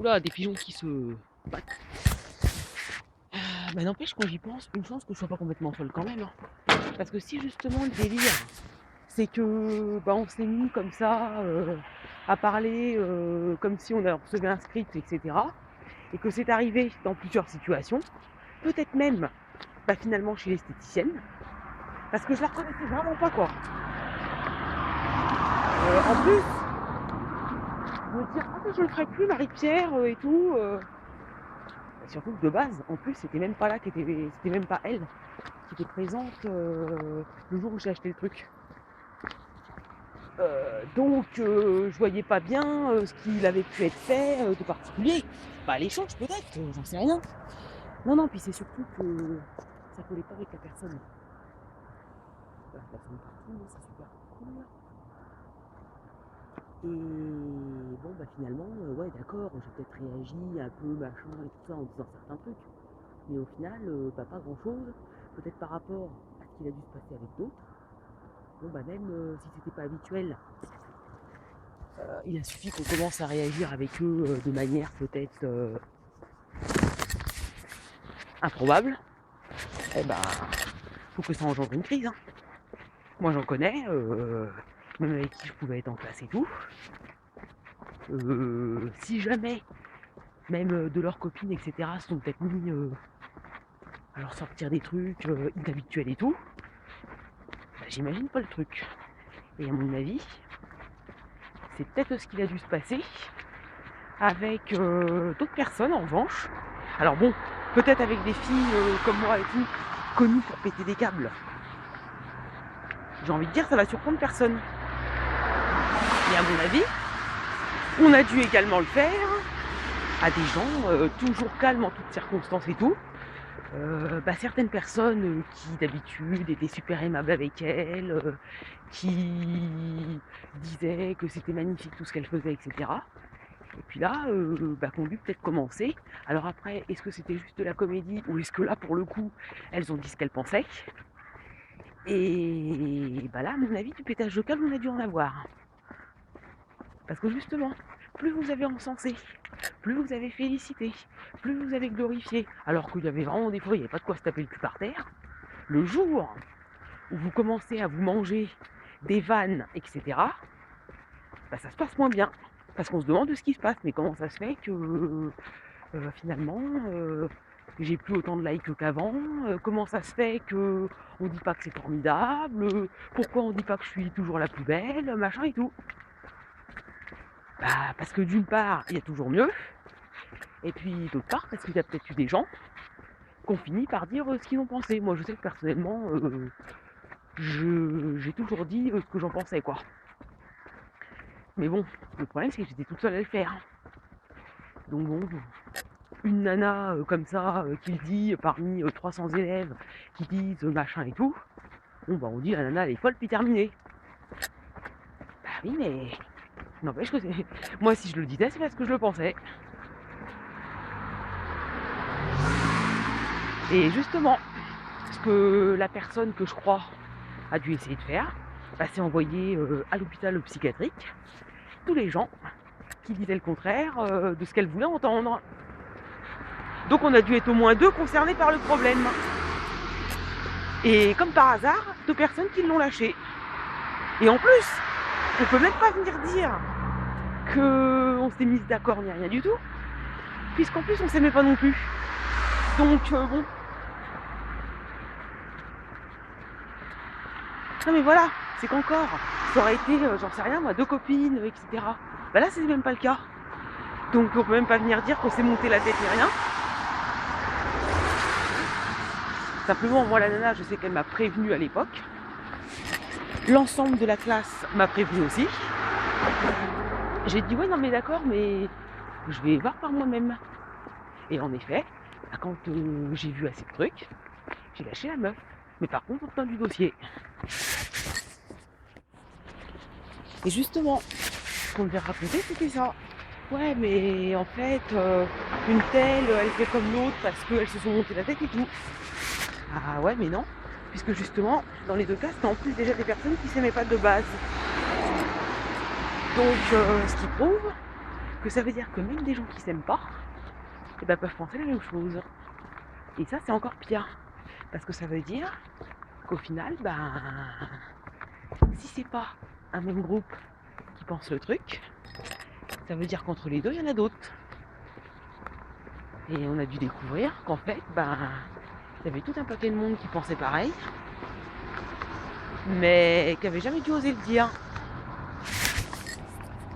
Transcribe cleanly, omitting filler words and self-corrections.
Oula, des pigeons qui se battent. Bah n'empêche, quand j'y pense, une chance que je sois pas complètement folle quand même. Parce que si justement le délire, c'est que on s'est mis comme ça à parler comme si on recevait un script, etc. Et que c'est arrivé dans plusieurs situations, peut-être même finalement chez l'esthéticienne, parce que je la reconnaissais vraiment pas quoi. En plus, me dire ah mais je le ferai plus Marie-Pierre et tout. Surtout que de base, en plus, c'était même pas là c'était même pas elle qui était présente le jour où j'ai acheté le truc. Donc je voyais pas bien ce qu'il avait pu être fait de particulier. L'échange peut-être, j'en sais rien. Non, puis c'est surtout que ça collait pas avec la personne. La personne partie, mais c'est super cool. Et bon finalement, ouais d'accord, j'ai peut-être réagi un peu machin et tout ça en disant certains trucs. Mais au final, pas grand chose. Peut-être par rapport à ce qu'il a dû se passer avec d'autres. Même si c'était pas habituel, il a suffi qu'on commence à réagir avec eux de manière peut-être improbable. Faut que ça engendre une crise. Hein. Moi j'en connais, même avec qui je pouvais être en classe et tout. Si jamais, même de leurs copines, etc., se sont peut-être mis à leur sortir des trucs inhabituels et tout, j'imagine pas le truc. Et à mon avis, c'est peut-être ce qu'il a dû se passer avec d'autres personnes en revanche. Alors bon, peut-être avec des filles comme moi et tout, connues pour péter des câbles. J'ai envie de dire, ça va surprendre personne. Mais à mon avis, on a dû également le faire à des gens toujours calmes en toutes circonstances et tout. Certaines personnes qui d'habitude étaient super aimables avec elle, qui disaient que c'était magnifique tout ce qu'elle faisait, etc. Et puis là, qu'on dû peut-être commencer. Alors après, est-ce que c'était juste de la comédie ou est-ce que là, pour le coup, elles ont dit ce qu'elles pensaient? Et là, à mon avis, du pétage de câble, on a dû en avoir. Parce que justement, plus vous avez encensé, plus vous avez félicité, plus vous avez glorifié, alors qu'il y avait vraiment des fois, il n'y avait pas de quoi se taper le cul par terre, le jour où vous commencez à vous manger des vannes, etc., ça se passe moins bien. Parce qu'on se demande de ce qui se passe, mais comment ça se fait que finalement j'ai plus autant de likes qu'avant, comment ça se fait que on dit pas que c'est formidable, pourquoi on dit pas que je suis toujours la plus belle, machin et tout. Parce que d'une part, il y a toujours mieux, et puis d'autre part, parce qu'il y a peut-être eu des gens qui ont fini par dire ce qu'ils ont pensé. Moi je sais que personnellement, j'ai toujours dit ce que j'en pensais quoi. Mais bon, le problème c'est que j'étais toute seule à le faire. Donc bon, une nana comme ça qui le dit parmi 300 élèves qui disent machin et tout, on dit la nana elle est folle puis terminé. Oui mais n'empêche que c'est... Moi si je le disais c'est parce que je le pensais. Et justement, ce que la personne que je crois a dû essayer de faire, c'est envoyer à l'hôpital psychiatrique tous les gens qui disaient le contraire de ce qu'elle voulait entendre. Donc on a dû être au moins 2 concernés par le problème. Et comme par hasard, 2 personnes qui l'ont lâché. Et en plus, on peut même pas venir dire qu'on s'est mis d'accord ni rien du tout, puisqu'en plus on s'aimait pas non plus. Donc bon. Non mais voilà, c'est qu'encore, ça aurait été, j'en sais rien moi, 2 copines, etc. Là c'est même pas le cas. Donc on peut même pas venir dire qu'on s'est monté la tête ni rien. Simplement moi la nana je sais qu'elle m'a prévenue à l'époque. L'ensemble de la classe m'a prévenu aussi. J'ai dit ouais non mais d'accord mais je vais voir par moi-même. Et en effet, quand j'ai vu assez de trucs, j'ai lâché la meuf. Mais par contre, au temps du dossier. Et justement, ce qu'on devait raconter, c'était ça. Ouais, mais en fait, une telle, elle fait comme l'autre parce qu'elles se sont montées la tête et tout. Ah ouais, mais non. Puisque justement, dans les 2 cas, c'était en plus déjà des personnes qui s'aimaient pas de base. Donc, ce qui prouve que ça veut dire que même des gens qui s'aiment pas, eh ben, peuvent penser la même chose. Et ça, c'est encore pire. Parce que ça veut dire qu'au final, ben, si c'est pas un même groupe qui pense le truc, ça veut dire qu'entre les deux, il y en a d'autres. Et on a dû découvrir qu'en fait, ben, il y avait tout un paquet de monde qui pensait pareil, mais qui avait jamais dû oser le dire.